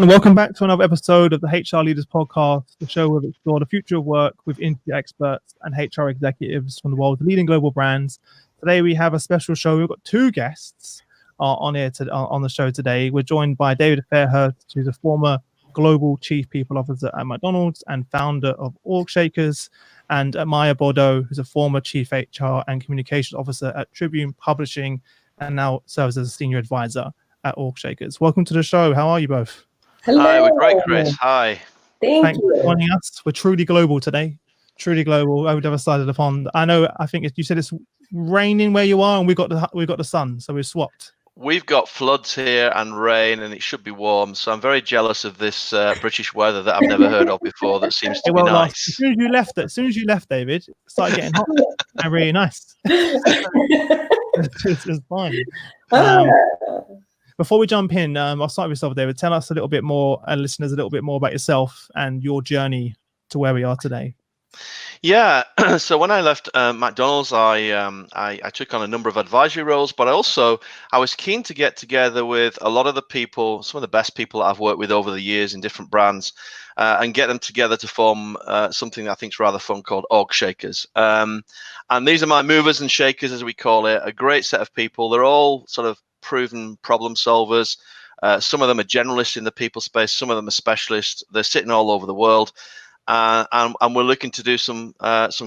everyone. Welcome back to another episode of the HR Leaders Podcast, the show where we explore the future of work with industry experts and HR executives from the world's leading global brands. Today, we have a special show. We've got two guests on the show today. We're joined by David Fairhurst, who's a former Global Chief People Officer at McDonald's and founder of OrgShakers, and Maya Bordeaux, who's a former Chief HR and Communications Officer at Tribune Publishing and now serves as a Senior Advisor at OrgShakers. Welcome to the show. How are you both? Hello. Hi, we're great, Chris. Hi. Thanks for joining us. We're truly global today. Truly global over the other side of the pond. I think you said it's raining where you are, and we've got the sun, so we've swapped. We've got floods here and rain, and it should be warm. So I'm very jealous of this British weather that I've never heard of before. That seems to be nice. As soon as you left, David, it started getting hot and really nice. It's fine. Before we jump in, I'll start with yourself, David. Tell us a little bit more, and listeners a little bit more about yourself and your journey to where we are today. Yeah, so when I left McDonald's, I took on a number of advisory roles, but I was keen to get together with a lot of the people, some of the best people that I've worked with over the years in different brands, and get them together to form something that I think is rather fun called OrgShakers. And these are my movers and shakers, as we call it, a great set of people. They're all sort of proven problem solvers. Some of them are generalists in the people space, some of them are specialists. They're sitting all over the world. And we're looking to do some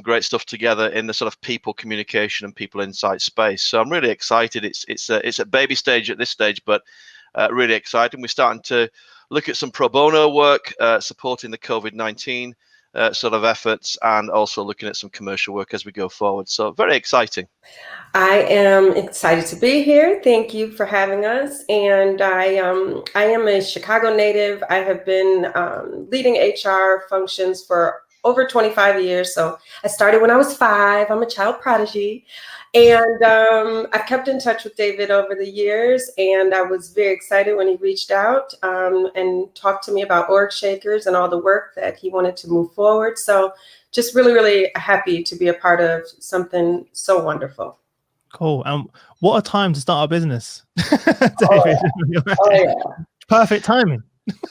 great stuff together in the sort of people communication and people insight space. So I'm really excited. It's a baby stage at this stage, but really exciting. We're starting to look at some pro bono work supporting the COVID-19 sort of efforts, and also looking at some commercial work as we go forward. So very exciting. I am excited to be here. Thank you for having us. And I am a Chicago native. I have been leading HR functions for over 25 years. So I started when I was 5. I'm a child prodigy. And I've kept in touch with David over the years. And I was very excited when he reached out and talked to me about OrgShakers and all the work that he wanted to move forward. So just really, really happy to be a part of something so wonderful. Cool. What a time to start a business, David. Oh, yeah. Perfect timing.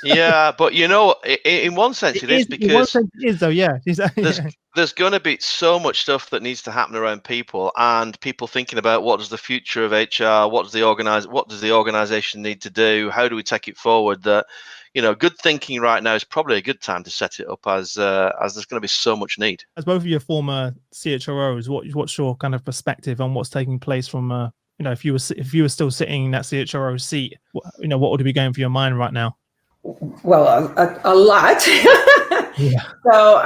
Yeah, but in one sense it is, because in one sense it is, though. Yeah, there's going to be so much stuff that needs to happen around people, and people thinking about what does the future of HR, what does the organization need to do, how do we take it forward. That good thinking right now is probably a good time to set it up, as there's going to be so much need. As both of your former CHROs, what's your kind of perspective on what's taking place from if you were still sitting in that CHRO seat, what would be going through your mind right now? Well, a lot. Yeah. So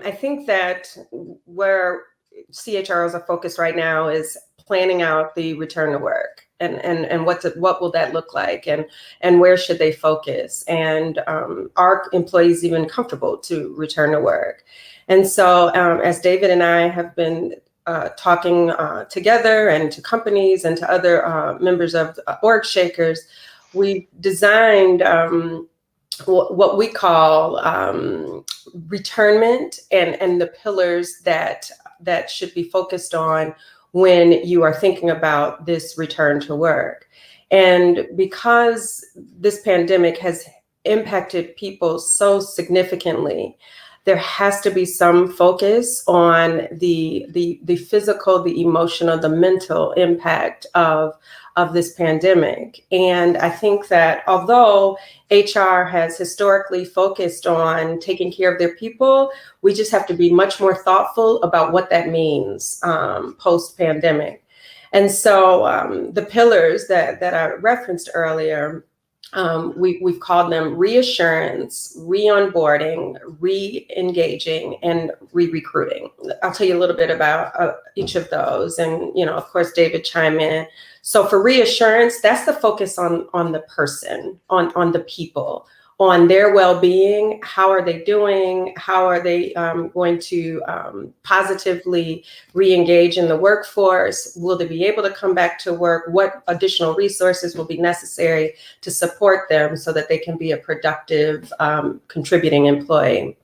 I think that where CHROs are focused right now is planning out the return to work, and what will that look like, and where should they focus, and are employees even comfortable to return to work? And so as David and I have been talking together and to companies and to other members of OrgShakers, we designed what we call returnment and the pillars that should be focused on when you are thinking about this return to work. And because this pandemic has impacted people so significantly, there has to be some focus on the physical, the emotional, the mental impact of this pandemic. And I think that although HR has historically focused on taking care of their people, we just have to be much more thoughtful about what that means post-pandemic. And so the pillars that I referenced earlier, we've called them reassurance, re-onboarding, re-engaging, and re-recruiting. I'll tell you a little bit about each of those, and of course, David, chime in. So for reassurance, that's the focus on the person, on the people, on their well-being. How are they doing? How are they going to positively re-engage in the workforce? Will they be able to come back to work? What additional resources will be necessary to support them so that they can be a productive, contributing employee?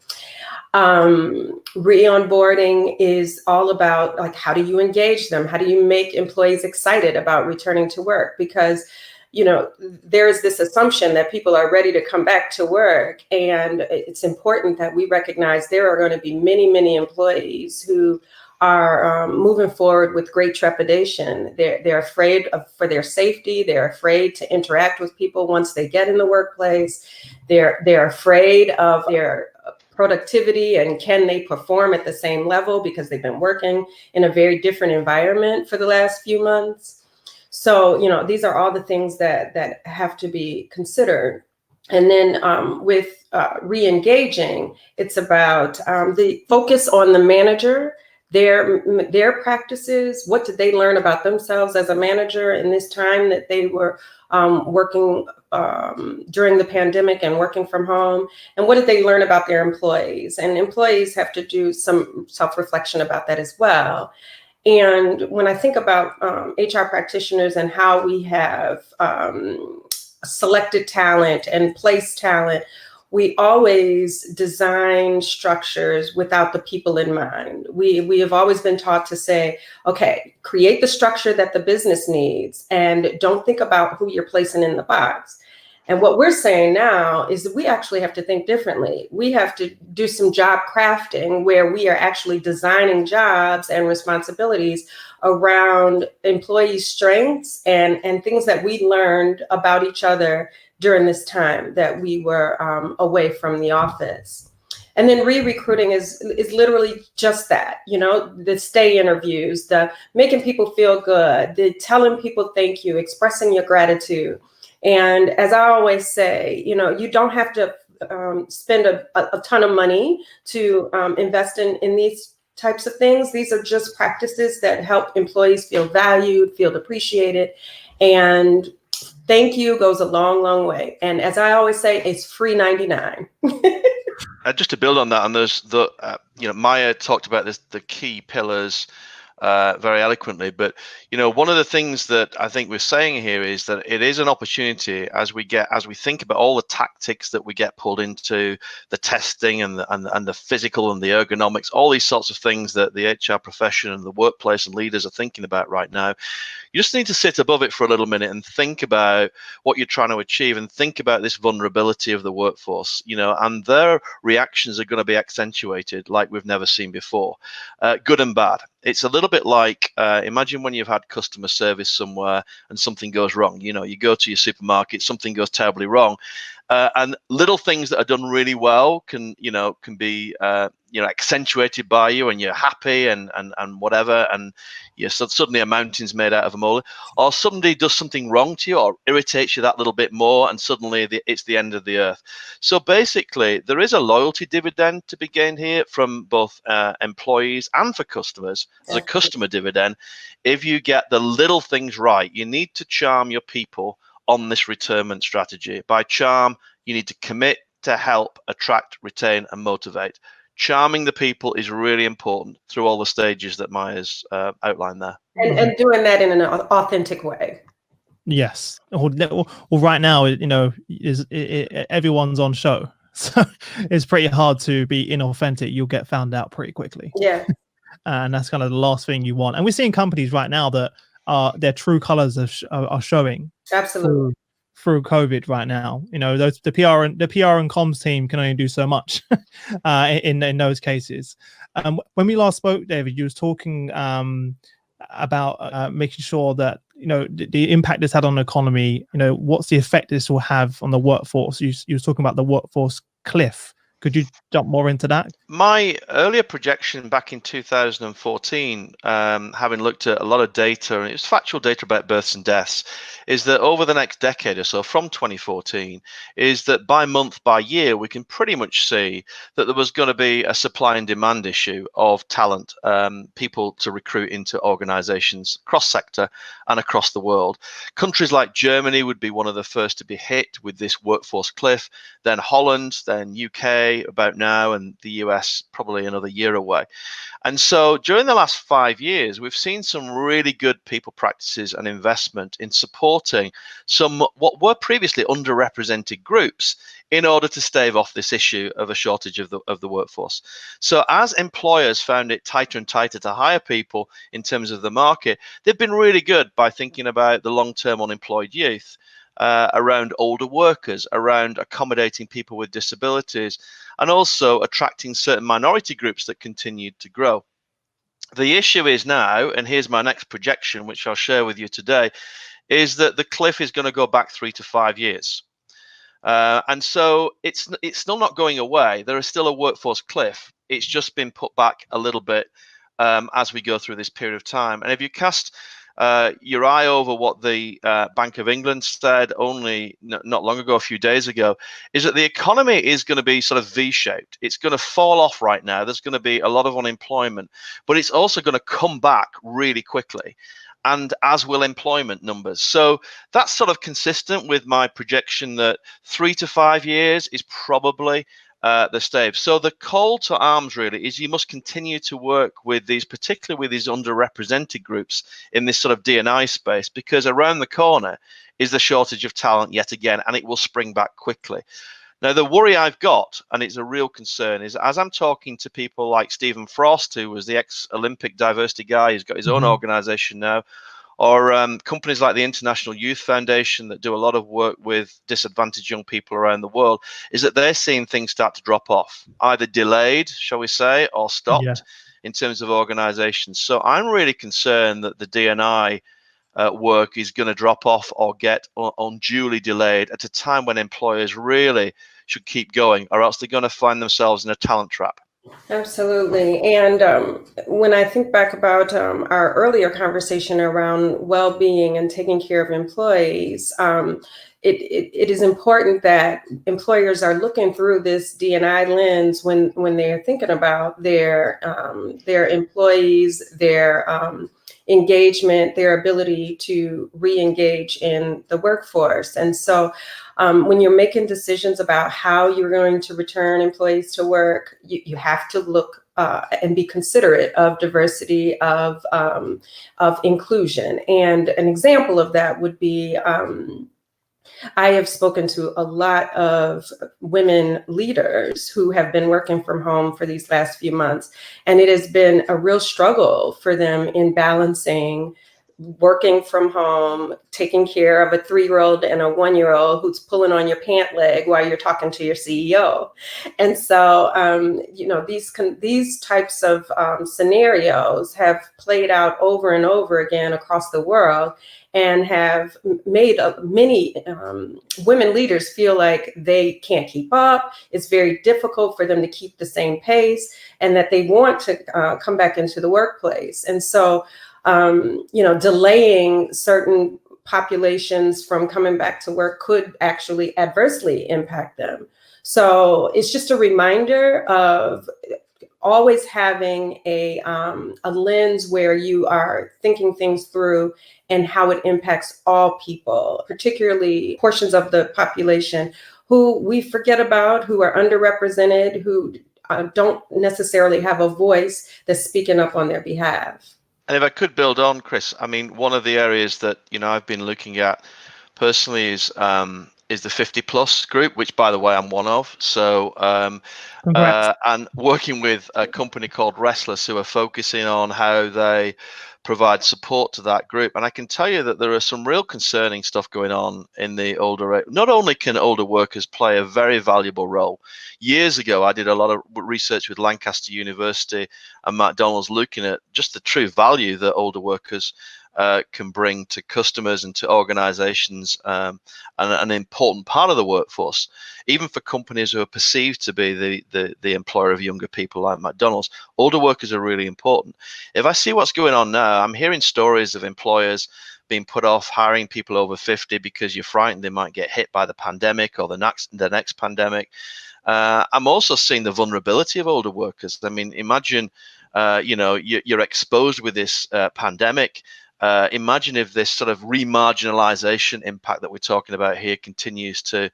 Re-onboarding is all about, how do you engage them? How do you make employees excited about returning to work? Because there's this assumption that people are ready to come back to work. And it's important that we recognize there are going to be many, many employees who are moving forward with great trepidation. They're afraid for their safety. They're afraid to interact with people once they get in the workplace. They're afraid of their productivity and can they perform at the same level because they've been working in a very different environment for the last few months. So, these are all the things that have to be considered. And then with re-engaging, it's about the focus on the manager, their practices. What did they learn about themselves as a manager in this time that they were working during the pandemic and working from home? And what did they learn about their employees? And employees have to do some self-reflection about that as well. And when I think about HR practitioners and how we have selected talent and placed talent, we always design structures without the people in mind. We have always been taught to say, okay, create the structure that the business needs and don't think about who you're placing in the box. And what we're saying now is that we actually have to think differently. We have to do some job crafting where we are actually designing jobs and responsibilities around employee strengths and things that we learned about each other during this time that we were away from the office. And then re-recruiting is literally just that, the stay interviews, the making people feel good, the telling people thank you, expressing your gratitude. And as I always say, you don't have to spend a ton of money to invest in these types of things. These are just practices that help employees feel valued, feel appreciated. And thank you goes a long, long way. And as I always say, it's free 99. Just to build on that, and there's Maya talked about this, the key pillars very eloquently, but one of the things that I think we're saying here is that it is an opportunity as we think about all the tactics that we get pulled into, the testing and the physical and the ergonomics, all these sorts of things that the HR profession and the workplace and leaders are thinking about right now. You just need to sit above it for a little minute and think about what you're trying to achieve and think about this vulnerability of the workforce, and their reactions are going to be accentuated like we've never seen before, good and bad. It's a little bit like, imagine when you've had customer service somewhere and something goes wrong. You go to your supermarket, something goes terribly wrong. And little things that are done really well can be accentuated by you, and you're happy and whatever, and suddenly a mountain's made out of a molehill. Or somebody does something wrong to you or irritates you that little bit more, and suddenly it's the end of the earth. So basically, there is a loyalty dividend to be gained here from both employees and for customers. There's a customer dividend. If you get the little things right, you need to charm your people on this returnment strategy. By charm, you need to commit to help, attract, retain, and motivate. Charming the people is really important through all the stages that Maya's outlined there. And doing that in an authentic way. Yes. Well, right now, everyone's on show. So it's pretty hard to be inauthentic. You'll get found out pretty quickly. Yeah. And that's kind of the last thing you want. And we're seeing companies right now that their true colors are showing. Absolutely. Through COVID right now. The PR and comms team can only do so much in those cases. When we last spoke, David, you was talking about making sure that the impact this had on the economy. What's the effect this will have on the workforce? You was talking about the workforce cliff. Could you jump more into that? My earlier projection back in 2014, having looked at a lot of data, and it was factual data about births and deaths, is that over the next decade or so, from 2014, is that by month, by year, we can pretty much see that there was going to be a supply and demand issue of talent, people to recruit into organizations across sector and across the world. Countries like Germany would be one of the first to be hit with this workforce cliff, then Holland, then UK about now, and the US probably another year away. And so during the last 5 years, we've seen some really good people practices and investment in supporting some what were previously underrepresented groups in order to stave off this issue of a shortage of the workforce. So as employers found it tighter and tighter to hire people in terms of the market, they've been really good by thinking about the long-term unemployed youth. around older workers, around accommodating people with disabilities, and also attracting certain minority groups that continued to grow. The issue is now, and here's my next projection, which I'll share with you today, is that the cliff is going to go back 3 to 5 years. And so it's still not going away. There is still a workforce cliff. It's just been put back a little bit as we go through this period of time. And if you cast your eye over what the Bank of England said only not long ago, a few days ago, is that the economy is going to be sort of V-shaped. It's going to fall off right now. There's going to be a lot of unemployment, but it's also going to come back really quickly, and as will employment numbers. So that's sort of consistent with my projection that 3 to 5 years is probably the stage. So the call to arms really is you must continue to work with these, particularly with these underrepresented groups in this sort of D&I space, because around the corner is the shortage of talent yet again, and it will spring back quickly. Now, the worry I've got, and it's a real concern, is as I'm talking to people like Stephen Frost, who was the ex-Olympic diversity guy, he's got his own organization now, or companies like the International Youth Foundation that do a lot of work with disadvantaged young people around the world, is that they're seeing things start to drop off, either delayed, shall we say, or stopped in terms of organizations. So I'm really concerned that the D&I work is going to drop off or get unduly delayed at a time when employers really should keep going, or else they're going to find themselves in a talent trap. Absolutely. And when I think back about our earlier conversation around well-being and taking care of employees, it is important that employers are looking through this D&I lens when they're thinking about their employees, their engagement, their ability to re-engage in the workforce. And so when you're making decisions about how you're going to return employees to work, you have to look and be considerate of diversity, of inclusion. And an example of that would be, I have spoken to a lot of women leaders who have been working from home for these last few months, and it has been a real struggle for them in balancing working from home, taking care of a 3-year-old and a 1-year-old who's pulling on your pant leg while you're talking to your CEO. And so, these types of scenarios have played out over and over again across the world, and have made many women leaders feel like they can't keep up. It's very difficult for them to keep the same pace, and that they want to come back into the workplace. And so, delaying certain populations from coming back to work could actually adversely impact them. So it's just a reminder of always having a lens where you are thinking things through and how it impacts all people, particularly portions of the population who we forget about, who are underrepresented, who don't necessarily have a voice that's speaking up on their behalf. And if I could build on, Chris, I mean, one of the areas that I've been looking at personally is the 50+ group, which, by the way, I'm one of. So, and working with a company called Restless, who are focusing on how they provide support to that group. And I can tell you that there are some real concerning stuff going on in the older. Not only can older workers play a very valuable role. Years ago, I did a lot of research with Lancaster University and McDonald's, looking at just the true value that older workers can bring to customers and to organizations, and an important part of the workforce, even for companies who are perceived to be the employer of younger people like McDonald's. Older workers are really important. If I see what's going on now, I'm hearing stories of employers being put off hiring people over 50 because you're frightened they might get hit by the pandemic or the next pandemic. I'm also seeing the vulnerability of older workers. I mean, imagine you're exposed with this pandemic. Imagine if this sort of remarginalization impact that we're talking about here continues to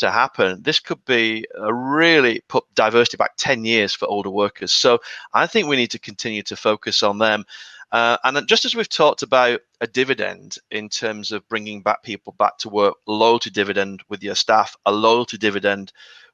happen. This could be really put diversity back 10 years for older workers. So I think we need to continue to focus on them. And just as we've talked about a dividend in terms of bringing back people back to work, loyalty dividend with your staff, a loyalty dividend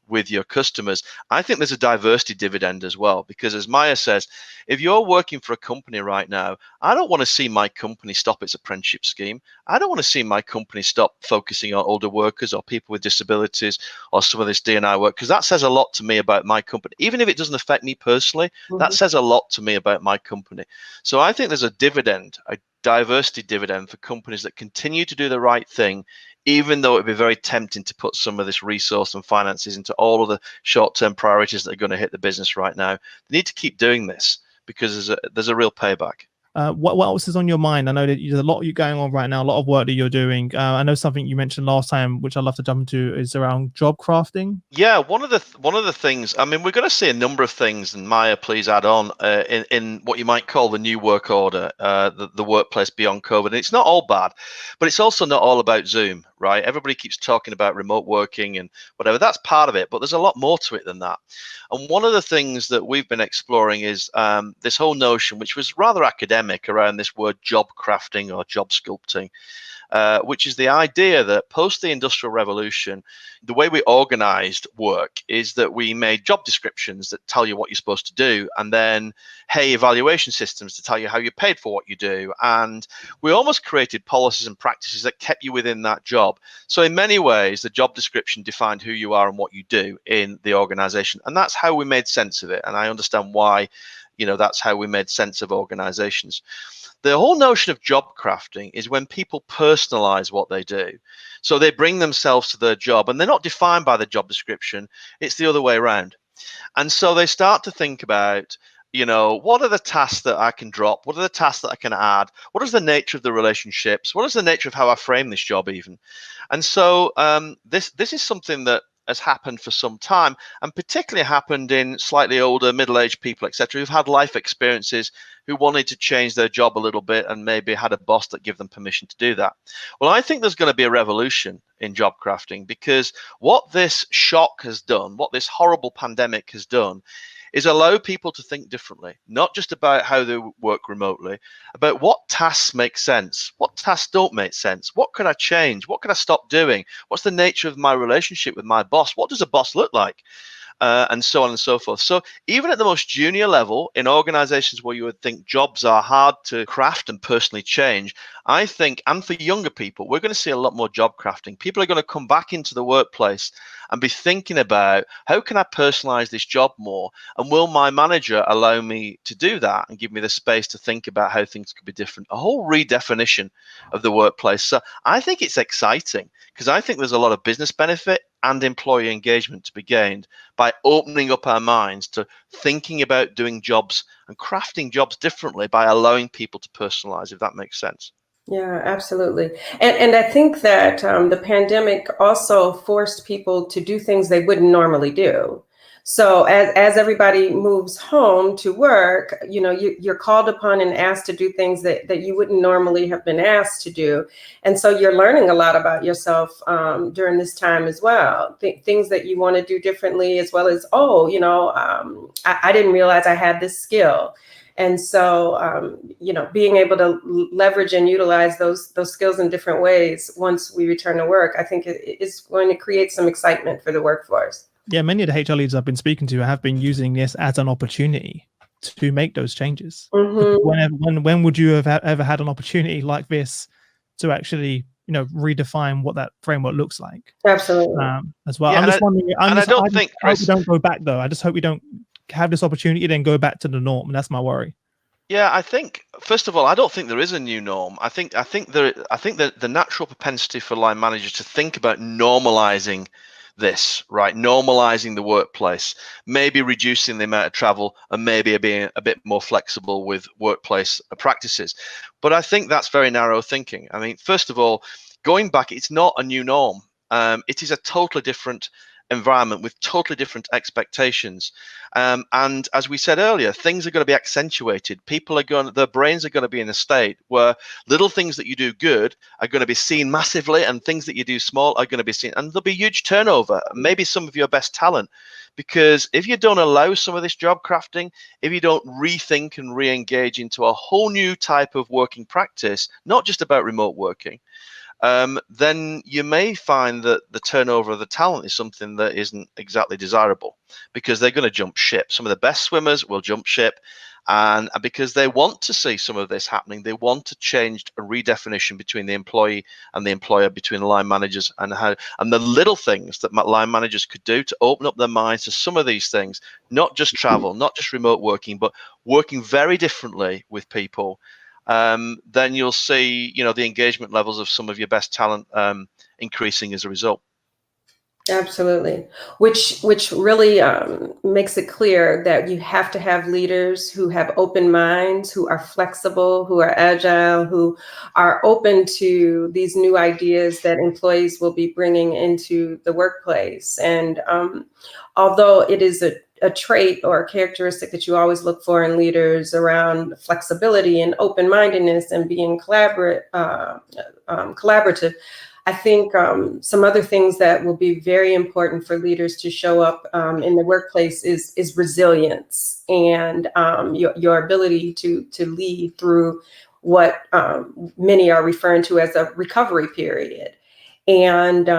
with your customers. I think there's a diversity dividend as well, because as Maya says, if you're working for a company right now, I don't want to see my company stop its apprenticeship scheme. I don't want to see my company stop focusing on older workers or people with disabilities or some of this D&I work, because that says a lot to me about my company. Even if it doesn't affect me personally, that says a lot to me about my company. So I think there's a dividend, a diversity dividend for companies that continue to do the right thing, even though it'd be very tempting to put some of this resource and finances into all of the short-term priorities that are going to hit the business right now. They need to keep doing this because there's a real payback. What else is on your mind? I know that there's a lot you going on right now, a lot of work that you're doing. I know something you mentioned last time, which I'd love to jump into, is around job crafting. Yeah, one of the things. I mean, we're going to see a number of things, and Maya, please add on in what you might call the new work order, the workplace beyond COVID. And it's not all bad, but it's also not all about Zoom, right? Everybody keeps talking about remote working and whatever. That's part of it, but there's a lot more to it than that. And one of the things that we've been exploring is this whole notion, which was rather academic, around this word job crafting or job sculpting, which is the idea that post the Industrial Revolution, the way we organized work is that we made job descriptions that tell you what you're supposed to do, and then, hey, evaluation systems to tell you how you're paid for what you do. And we almost created policies and practices that kept you within that job. So in many ways, the job description defined who you are and what you do in the organization. And that's how we made sense of it. And I understand why, that's how we made sense of organizations. The whole notion of job crafting is when people personalize what they do. So they bring themselves to their job and they're not defined by the job description. It's the other way around. And so they start to think about, what are the tasks that I can drop? What are the tasks that I can add? What is the nature of the relationships? What is the nature of how I frame this job even? And so this is something that has happened for some time, and particularly happened in slightly older, middle-aged people, etc., who've had life experiences, who wanted to change their job a little bit and maybe had a boss that gave them permission to do that. Well, I think there's going to be a revolution in job crafting, because what this shock has done, what this horrible pandemic has done, is allow people to think differently, not just about how they work remotely, about what tasks make sense, what tasks don't make sense, what could I change, what could I stop doing, what's the nature of my relationship with my boss, what does a boss look like, and so on and so forth. So even at the most junior level, in organizations where you would think jobs are hard to craft and personally change, I think, and for younger people, we're going to see a lot more job crafting. People are going to come back into the workplace and be thinking about, how can I personalize this job more? And will my manager allow me to do that and give me the space to think about how things could be different? A whole redefinition of the workplace. So I think it's exciting, because I think there's a lot of business benefit and employee engagement to be gained by opening up our minds to thinking about doing jobs and crafting jobs differently by allowing people to personalize, if that makes sense. Yeah, absolutely. And I think that the pandemic also forced people to do things they wouldn't normally do. So as everybody moves home to work, you're called upon and asked to do things that you wouldn't normally have been asked to do. And so you're learning a lot about yourself during this time as well. Things that you want to do differently, as well as, I didn't realize I had this skill. And so, being able to leverage and utilize those skills in different ways once we return to work, I think it's going to create some excitement for the workforce. Yeah, many of the HR leaders I've been speaking to have been using this as an opportunity to make those changes. Mm-hmm. When would you have ever had an opportunity like this to actually, redefine what that framework looks like? Absolutely. As well. Yeah, I'm just wondering. I hope we don't go back though. I just hope we don't have this opportunity then go back to the norm, and that's my worry. Yeah, I think, first of all, I don't think there is a new norm. I think that the natural propensity for line managers to think about normalizing this, right? Normalizing the workplace, maybe reducing the amount of travel, and maybe being a bit more flexible with workplace practices. But I think that's very narrow thinking. I mean, first of all, going back, it's not a new norm. It is a totally different environment with totally different expectations. And as we said earlier, things are going to be accentuated. Their brains are going to be in a state where little things that you do good are going to be seen massively, and things that you do small are going to be seen. And there'll be huge turnover, maybe some of your best talent. Because if you don't allow some of this job crafting, if you don't rethink and re-engage into a whole new type of working practice, not just about remote working, then you may find that the turnover of the talent is something that isn't exactly desirable, because they're going to jump ship. Some of the best swimmers will jump ship. And because they want to see some of this happening, they want to change a redefinition between the employee and the employer, between the line managers, and the little things that line managers could do to open up their minds to some of these things, not just travel, not just remote working, but working very differently with people. Then you'll see, the engagement levels of some of your best talent increasing as a result. Absolutely. Which really makes it clear that you have to have leaders who have open minds, who are flexible, who are agile, who are open to these new ideas that employees will be bringing into the workplace. And although it is a trait or a characteristic that you always look for in leaders around flexibility and open-mindedness and being collaborative, I think some other things that will be very important for leaders to show up in the workplace is resilience, and your ability to lead through what many are referring to as a recovery period, and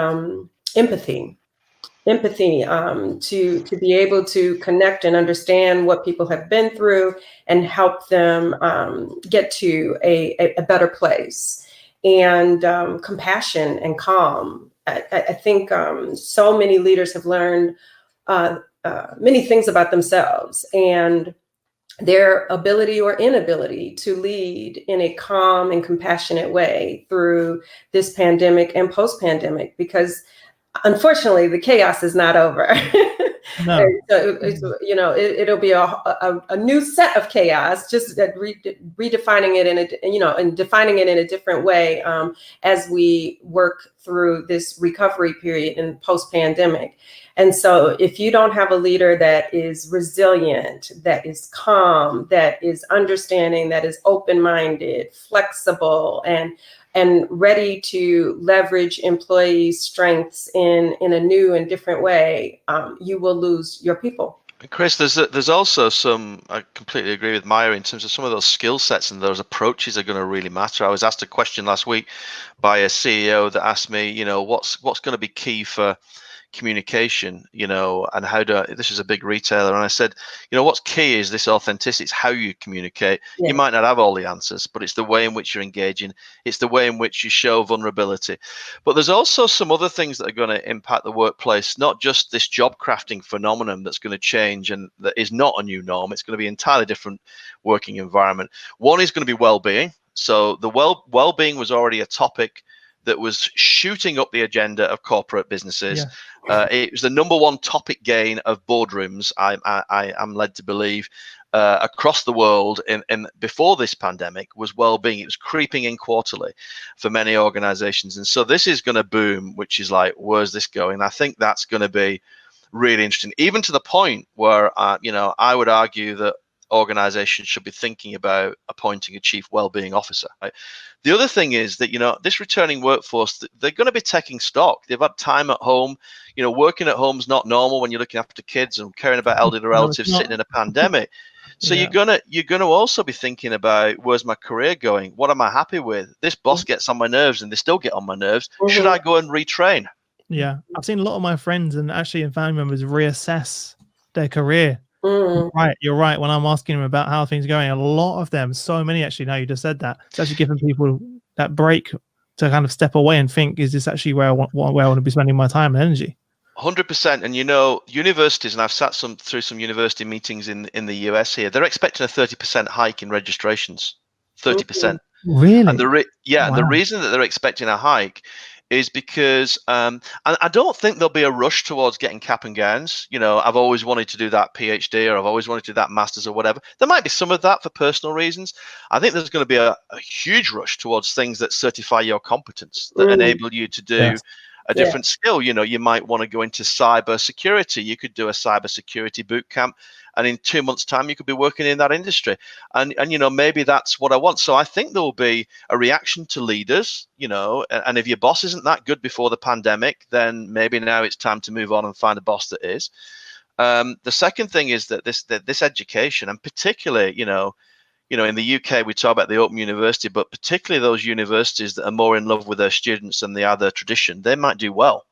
empathy to be able to connect and understand what people have been through and help them get to a better place. And compassion and calm. I think so many leaders have learned many things about themselves and their ability or inability to lead in a calm and compassionate way through this pandemic and post-pandemic, because unfortunately the chaos is not over. No. So it'll be a new set of chaos, just redefining it and defining it in a different way as we work through this recovery period and post-pandemic. And so if you don't have a leader that is resilient, that is calm, that is understanding, that is open-minded, flexible, and ready to leverage employees' strengths in a new and different way, you will lose your people. Chris, there's also I completely agree with Maya in terms of some of those skill sets and those approaches are going to really matter. I was asked a question last week by a CEO that asked me, what's going to be key for communication, and this is a big retailer, and I said, what's key is this authenticity. It's how you communicate. Yeah. You might not have all the answers, but it's the way in which you're engaging. It's the way in which you show vulnerability. But there's also some other things that are going to impact the workplace, not just this job crafting phenomenon that's going to change and that is not a new norm. It's going to be an entirely different working environment. One is going to be well-being. So the well-being was already a topic that was shooting up the agenda of corporate businesses. Yeah. It was the number one topic gain of boardrooms, I am led to believe, across the world in before this pandemic was well-being. It was creeping in quarterly for many organizations. And so this is going to boom, which is like, where's this going? I think that's going to be really interesting, even to the point where, I would argue that organizations should be thinking about appointing a chief well-being officer. Right? The other thing is that, this returning workforce, they're going to be taking stock. They've had time at home. Working at home is not normal when you're looking after kids and caring about elderly relatives sitting in a pandemic. So yeah. you're gonna also be thinking about, where's my career going? What am I happy with? This boss gets on my nerves and they still get on my nerves. Should I go and retrain? Yeah, I've seen a lot of my friends and actually family members reassess their career. Right, you're right. When I'm asking them about how things are going, a lot of them, so many actually, now you just said that, it's actually giving people that break to kind of step away and think, is this actually where I want to be spending my time and energy? 100%. And universities, and I've sat through some university meetings in the US here, they're expecting a 30% hike in registrations. 30%. Really? And and the reason that they're expecting a hike is because, and I don't think there'll be a rush towards getting cap and gowns. I've always wanted to do that PhD, or I've always wanted to do that master's or whatever. There might be some of that for personal reasons. I think there's going to be a huge rush towards things that certify your competence, that enable you to do a different skill. You might want to go into cyber security. You could do a cyber security boot camp, and in 2 months' time, you could be working in that industry. And maybe that's what I want. So I think there will be a reaction to leaders, and if your boss isn't that good before the pandemic, then maybe now it's time to move on and find a boss that is. The second thing is that this education, and particularly, in the UK, we talk about the Open University, but particularly those universities that are more in love with their students than they are their tradition, they might do well.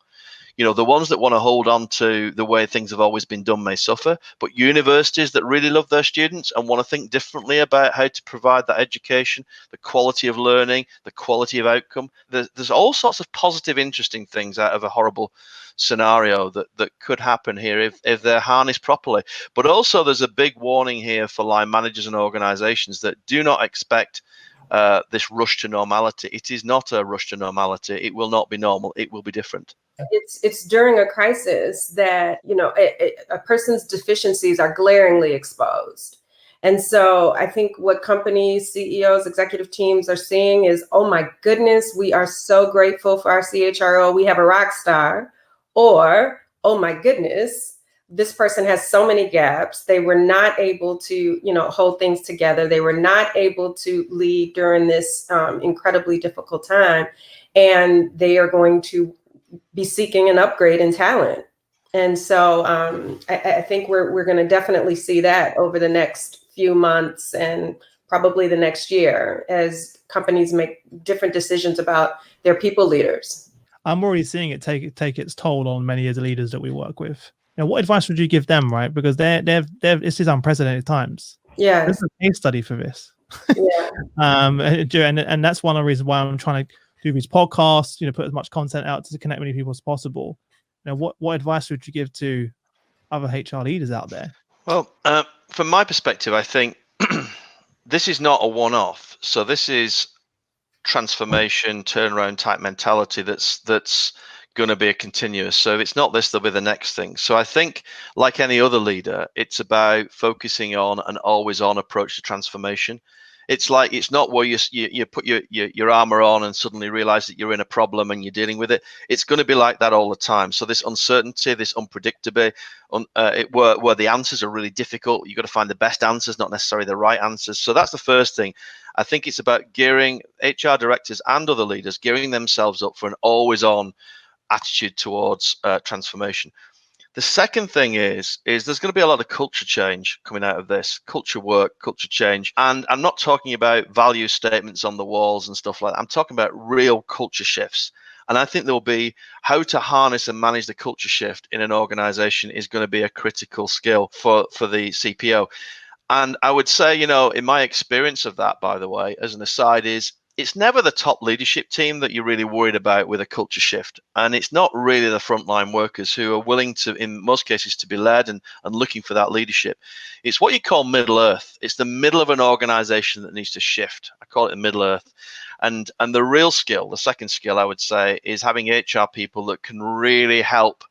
The ones that want to hold on to the way things have always been done may suffer, but universities that really love their students and want to think differently about how to provide that education, the quality of learning, the quality of outcome, there's all sorts of positive, interesting things out of a horrible scenario that could happen here if they're harnessed properly. But also there's a big warning here for line managers and organizations that do not expect this rush to normality. It is not a rush to normality. It will not be normal. It will be different. It's during a crisis that, a person's deficiencies are glaringly exposed. And so I think what companies, CEOs, executive teams are seeing is, oh my goodness, we are so grateful for our CHRO. We have a rock star. Or, oh my goodness, this person has so many gaps. They were not able to, hold things together. They were not able to lead during this incredibly difficult time. And they are going to be seeking an upgrade in talent. And so I think we're going to definitely see that over the next few months and probably the next year as companies make different decisions about their people leaders. I'm already seeing it take its toll on many of the leaders that we work with. What advice would you give them, right? Because this is unprecedented times. Yeah, this is a case study for this. Yeah. And that's one of the reasons why I'm trying to do these podcasts, put as much content out to connect many people as possible. What advice would you give to other HR leaders out there? Well, from my perspective, I think this is not a one-off. So this is transformation, turnaround type mentality that's going to be a continuous. So if it's not this, there'll be the next thing. So I think, like any other leader, it's about focusing on an always-on approach to transformation. It's not where you put your armor on and suddenly realize that you're in a problem and you're dealing with it. It's going to be like that all the time. So this uncertainty, this unpredictability, where the answers are really difficult, you've got to find the best answers, not necessarily the right answers. So that's the first thing. I think it's about gearing HR directors and other leaders, gearing themselves up for an always-on attitude towards transformation. The second thing is there's going to be a lot of culture change coming out of this, culture work, culture change. And I'm not talking about value statements on the walls and stuff like that. I'm talking about real culture shifts. And I think there'll be how to harness and manage the culture shift in an organization is going to be a critical skill for the CPO. And I would say, in my experience of that, by the way, as an aside, is it's never the top leadership team that you're really worried about with a culture shift. And it's not really the frontline workers who are willing to, in most cases, to be led and looking for that leadership. It's what you call Middle Earth. It's the middle of an organization that needs to shift. I call it Middle Earth. And the real skill, the second skill I would say, is having HR people that can really help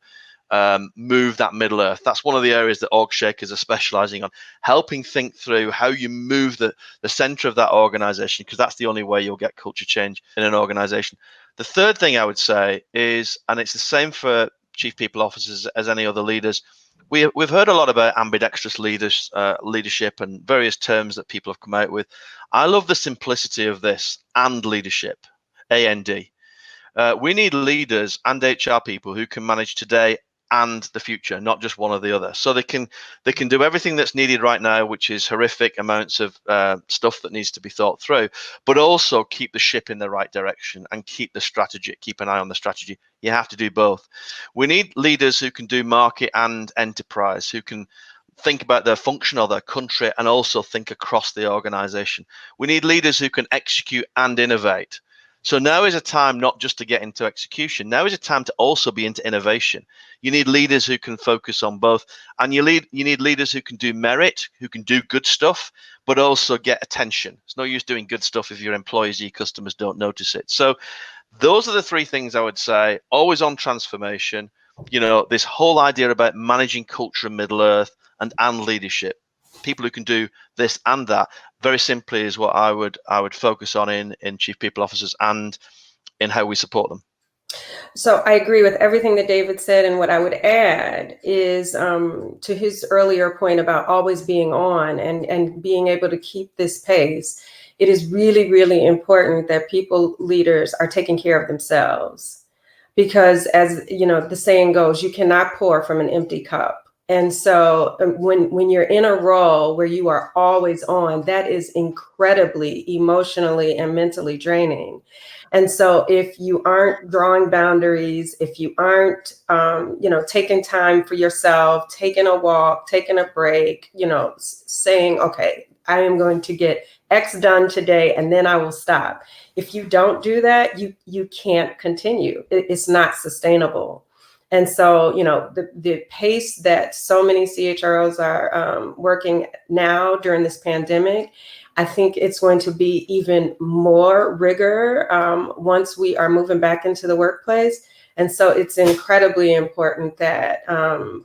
move that Middle Earth. That's one of the areas that OrgShakers are specializing on, helping think through how you move the center of that organization, because that's the only way you'll get culture change in an organization. The third thing I would say is, and it's the same for chief people officers as any other leaders, we've heard a lot about ambidextrous leadership and various terms that people have come out with. I love the simplicity of this, and leadership, AND. We need leaders and HR people who can manage today and the future, not just one or the other. So they can do everything that's needed right now, which is horrific amounts of stuff that needs to be thought through, but also keep the ship in the right direction and keep an eye on the strategy. You have to do both. We need leaders who can do market and enterprise, who can think about their function or their country and also think across the organization. We need leaders who can execute and innovate. So now is a time not just to get into execution. Now is a time to also be into innovation. You need leaders who can focus on both, and you need leaders who can do merit, who can do good stuff, but also get attention. It's no use doing good stuff if your employees, your customers don't notice it. So those are the three things I would say. Always on transformation. This whole idea about managing culture in Middle Earth and leadership. People who can do this and that, very simply, is what I would focus on in chief people officers and in how we support them. So I agree with everything that David said, and what I would add is to his earlier point about always being on and being able to keep this pace. It is really, really important that people leaders are taking care of themselves, because as the saying goes, you cannot pour from an empty cup. And so when you're in a role where you are always on, that is incredibly emotionally and mentally draining. And so if you aren't drawing boundaries, if you aren't, taking time for yourself, taking a walk, taking a break, saying, okay, I am going to get X done today, and then I will stop. If you don't do that, you can't continue. It's not sustainable. And so, the pace that so many CHROs are working now during this pandemic, I think it's going to be even more rigor once we are moving back into the workplace. And so it's incredibly important that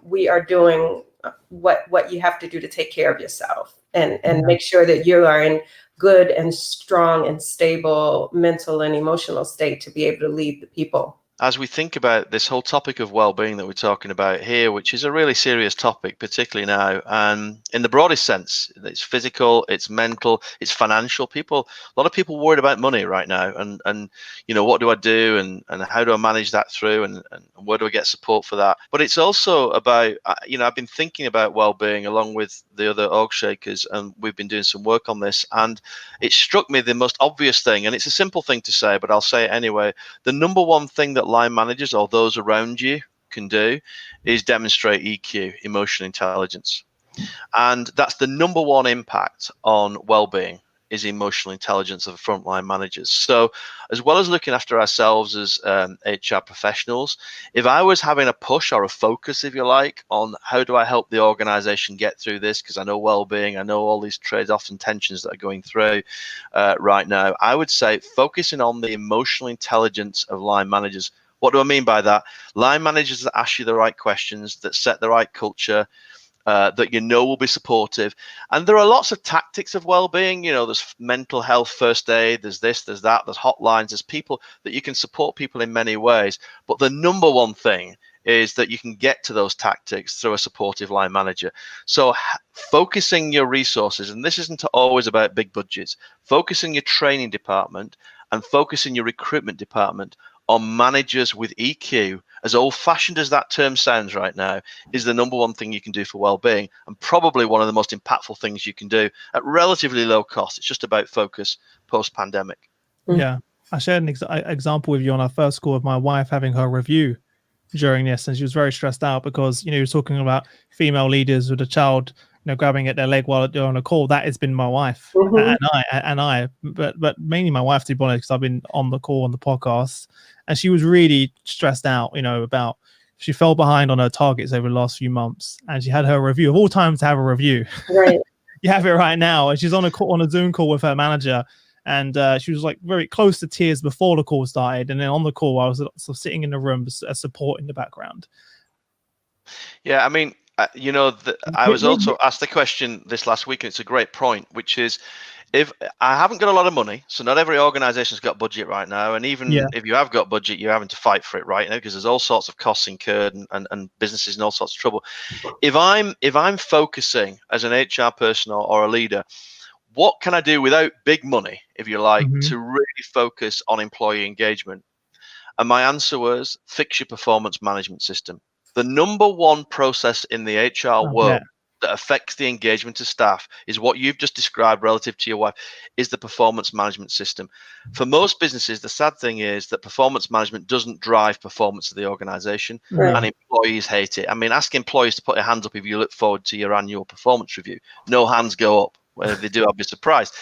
we are doing what you have to do to take care of yourself and make sure that you are in good and strong and stable mental and emotional state to be able to lead the people. As we think about this whole topic of well-being that we're talking about here, which is a really serious topic, particularly now, and in the broadest sense, it's physical, it's mental, it's financial. A lot of people worried about money right now, and what do I do, and how do I manage that through, and where do I get support for that? But it's also about, I've been thinking about well-being along with the other OrgShakers, and we've been doing some work on this, and it struck me the most obvious thing, and it's a simple thing to say, but I'll say it anyway. The number one thing that line managers or those around you can do is demonstrate EQ, emotional intelligence. And that's the number one impact on well-being, is emotional intelligence of the frontline managers. So as well as looking after ourselves as HR professionals, if I was having a push or a focus, if you like, on how do I help the organization get through this, because I know well-being, I know all these trade-offs and tensions that are going through right now, I would say focusing on the emotional intelligence of line managers. What do I mean by that? Line managers that ask you the right questions, that set the right culture, that will be supportive. And there are lots of tactics of well-being. There's mental health first aid, there's this, there's that, there's hotlines, there's people that you can support people in many ways. But the number one thing is that you can get to those tactics through a supportive line manager. So focusing your resources, and this isn't always about big budgets, focusing your training department and focusing your recruitment department on managers with EQ, as old-fashioned as that term sounds right now, is the number one thing you can do for well-being, and probably one of the most impactful things you can do at relatively low cost. It's just about focus post-pandemic. Yeah, I shared an example with you on our first call of my wife having her review during this, and she was very stressed out because you're talking about female leaders with a child grabbing at their leg while they're on a call. That has been my wife and I, but mainly my wife, to be honest, because I've been on the call on the podcast, and she was really stressed out, about she fell behind on her targets over the last few months, and she had her review of all times to have a review. Right. You have it right now, and she's on a Zoom call with her manager, and she was like very close to tears before the call started, and then on the call I was sort of sitting in the room as support in the background. Yeah, I mean, I was also asked the question this last week, and it's a great point, which is, if I haven't got a lot of money, so not every organization's got budget right now, and even if you have got budget, you're having to fight for it right now because there's all sorts of costs incurred and businesses in all sorts of trouble. If I'm focusing as an HR person or a leader, what can I do without big money, if you like, to really focus on employee engagement? And my answer was, fix your performance management system. The number one process in the HR world that affects the engagement of staff is what you've just described relative to your wife, is the performance management system. For most businesses, the sad thing is that performance management doesn't drive performance of the organization, and employees hate it. I mean, ask employees to put their hands up if you look forward to your annual performance review. No hands go up. Well, if they do, I'll be surprised.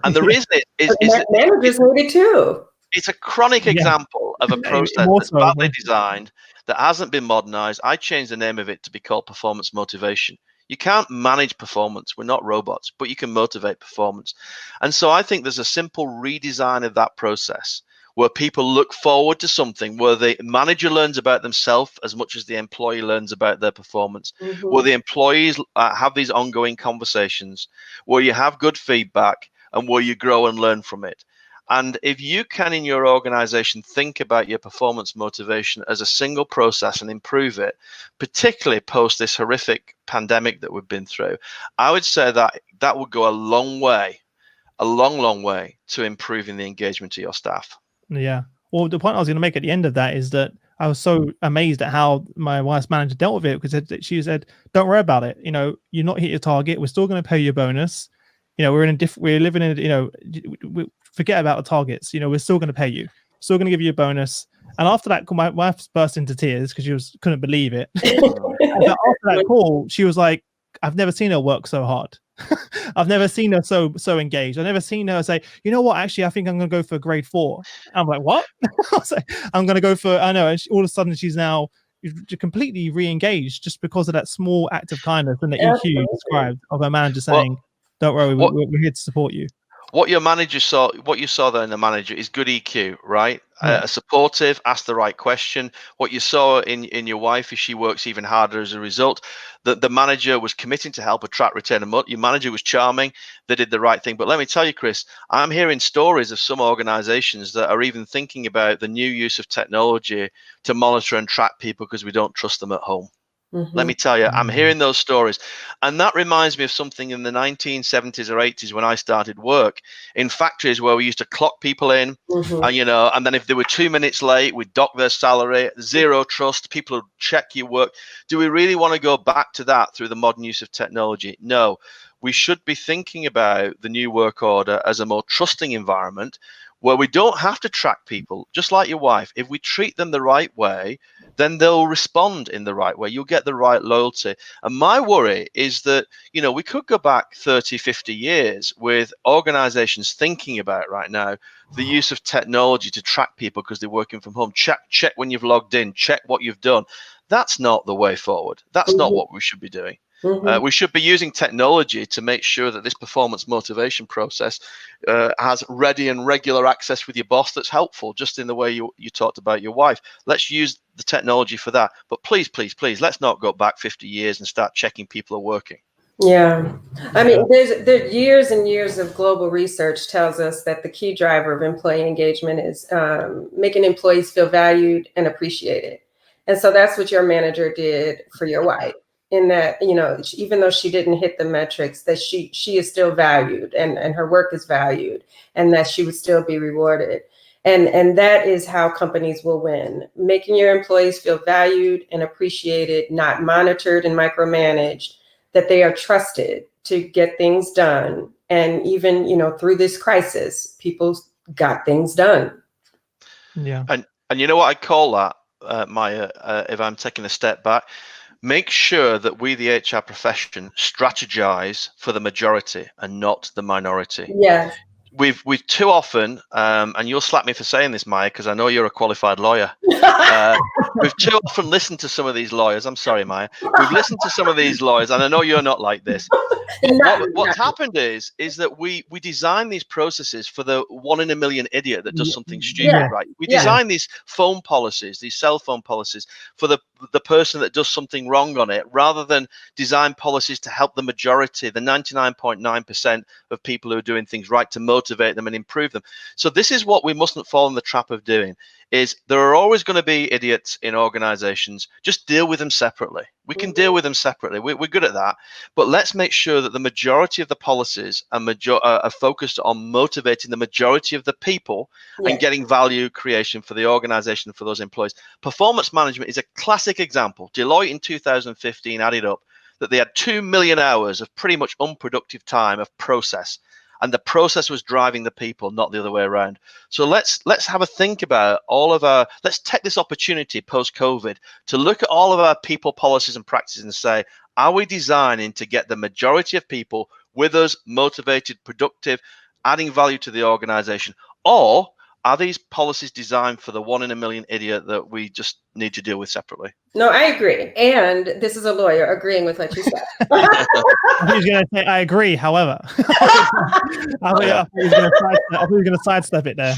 And the reason is managers need it too. It's a chronic example of a process that's badly designed, that hasn't been modernized. I changed the name of it to be called performance motivation. You can't manage performance. We're not robots, but you can motivate performance. And so I think there's a simple redesign of that process where people look forward to something, where the manager learns about themselves as much as the employee learns about their performance, where the employees have these ongoing conversations, where you have good feedback, and where you grow and learn from it. And if you can, in your organization, think about your performance motivation as a single process and improve it, particularly post this horrific pandemic that we've been through, I would say that would go a long way, a long way to improving the engagement of your staff. Yeah. Well, the point I was going to make at the end of that is that I was so amazed at how my wife's manager dealt with it, because she said, "Don't worry about it. You're not hit your target. We're still going to pay you a bonus. We're living in, we forget about the targets. We're still going to pay you. Still going to give you a bonus." And after that call, my wife burst into tears because couldn't believe it. But after that call, she was like, "I've never seen her work so hard. I've never seen her so engaged. I've never seen her say, you know what, actually, I think I'm going to go for grade 4. I'm like, what? I was like, I'm going to go for, I know. And all of a sudden, she's now completely re-engaged just because of that small act of kindness and the EQ you described of her manager saying, don't worry, we're here to support you. What you saw there in the manager is good EQ, right? Supportive, ask the right question. What you saw in your wife is she works even harder as a result. The manager was committing to help attract, retain, and your manager was charming. They did the right thing. But let me tell you, Chris, I'm hearing stories of some organizations that are even thinking about the new use of technology to monitor and track people because we don't trust them at home. Let me tell you, I'm hearing those stories. And that reminds me of something in the 1970s or 80s when I started work in factories where we used to clock people in, and then if they were 2 minutes late, we'd dock their salary, zero trust, people would check your work. Do we really want to go back to that through the modern use of technology? No. We should be thinking about the new work order as a more trusting environment where we don't have to track people, just like your wife. If we treat them the right way, then they'll respond in the right way. You'll get the right loyalty. And my worry is that, we could go back 30, 50 years with organizations thinking about right now the use of technology to track people because they're working from home. Check when you've logged in, check what you've done. That's not the way forward. That's not what we should be doing. We should be using technology to make sure that this performance motivation process has ready and regular access with your boss that's helpful, just in the way you talked about your wife. Let's use the technology for that. But please, let's not go back 50 years and start checking people are working. Yeah. I mean, there's years and years of global research tells us that the key driver of employee engagement is making employees feel valued and appreciated. And so that's what your manager did for your wife. In that, even though she didn't hit the metrics, that she is still valued and her work is valued, and that she would still be rewarded. And that is how companies will win, making your employees feel valued and appreciated, not monitored and micromanaged, that they are trusted to get things done. And even, through this crisis, people got things done. Yeah. And you know what I call that, Maya, if I'm taking a step back? Make sure that we, the HR profession, strategize for the majority and not the minority. Yes. We've too often, and you'll slap me for saying this, Maya, because I know you're a qualified lawyer. We've too often listened to some of these lawyers. I'm sorry, Maya. We've listened to some of these lawyers, and I know you're not like this. What's happened is that we design these processes for the 1 in a million idiot that does something stupid, right? We design these phone policies, these cell phone policies, for the person that does something wrong on it, rather than design policies to help the majority, the 99.9% of people who are doing things right, to motivate them and improve them. So this is what we mustn't fall in the trap of doing. Is there are always going to be idiots in organizations. Just deal with them separately. We can deal with them separately. We're good at that. But let's make sure that the majority of the policies are focused on motivating the majority of the people and getting value creation for the organization and for those employees. Performance management is a classic example. Deloitte in 2015 added up that they had 2 million hours of pretty much unproductive time of process. And the process was driving the people, not the other way around. So let's have a think about let's take this opportunity post-COVID to look at all of our people policies and practices and say, are we designing to get the majority of people with us, motivated, productive, adding value to the organization? Or are these policies designed for the 1 in a million idiot that we just need to deal with separately? No, I agree. And this is a lawyer agreeing with what you said. I was going to say, I agree, however. I thought he was going to sidestep it there.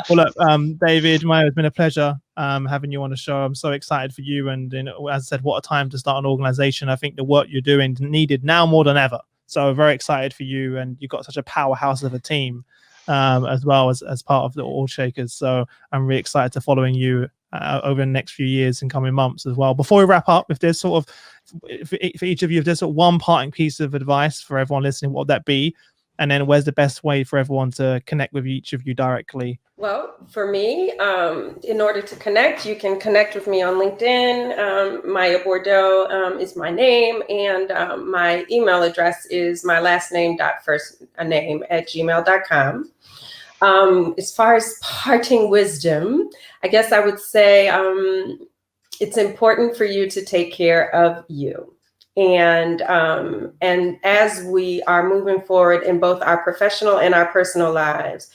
Well, look, David, Maya, it's been a pleasure having you on the show. I'm so excited for you. And as I said, what a time to start an organization. I think the work you're doing is needed now more than ever. So very excited for you. And you've got such a powerhouse of a team as well as part of the OrgShakers. So I'm really excited to following you over the next few years and coming months as well. Before we wrap up, if there's for each of you, if there's one parting piece of advice for everyone listening, what would that be? And then where's the best way for everyone to connect with each of you directly? Well, for me, in order to connect, you can connect with me on LinkedIn. Maya Bordeaux is my name, and my email address is my last name dot first name at gmail.com. As far as parting wisdom, I guess I would say it's important for you to take care of you. And as we are moving forward in both our professional and our personal lives,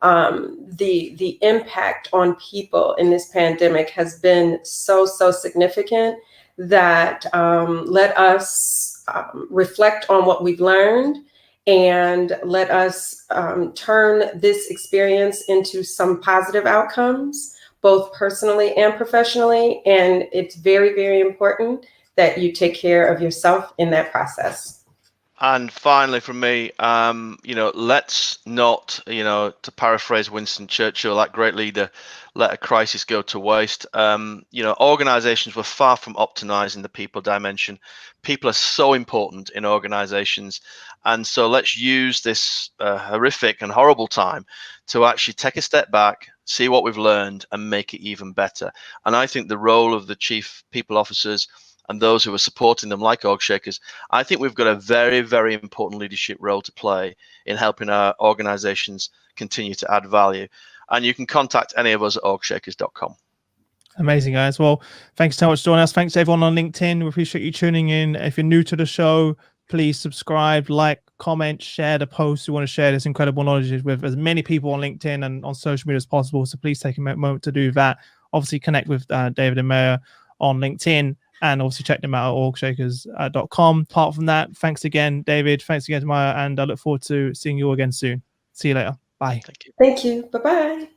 the impact on people in this pandemic has been so significant that let us reflect on what we've learned, and let us turn this experience into some positive outcomes, both personally and professionally. And it's very important that you take care of yourself in that process. And finally, from me, let's not, to paraphrase Winston Churchill, that great leader, let a crisis go to waste. Organizations were far from optimizing the people dimension. People are so important in organizations. And so let's use this horrific and horrible time to actually take a step back, see what we've learned, and make it even better. And I think the role of the chief people officers and those who are supporting them, like OrgShakers, I think we've got a very important leadership role to play in helping our organizations continue to add value. And you can contact any of us at orgshakers.com. Amazing, guys. Well, thanks so much for joining us. Thanks to everyone on LinkedIn. We appreciate you tuning in. If you're new to the show, please subscribe, like, comment, share the post. We want to share this incredible knowledge with as many people on LinkedIn and on social media as possible. So please take a moment to do that. Obviously, connect with David and Maya on LinkedIn, and also check them out at orgshakers.com. Apart from that, thanks again, David. Thanks again to Maya, and I look forward to seeing you all again soon. See you later. Bye. Thank you. Thank you. Bye-bye.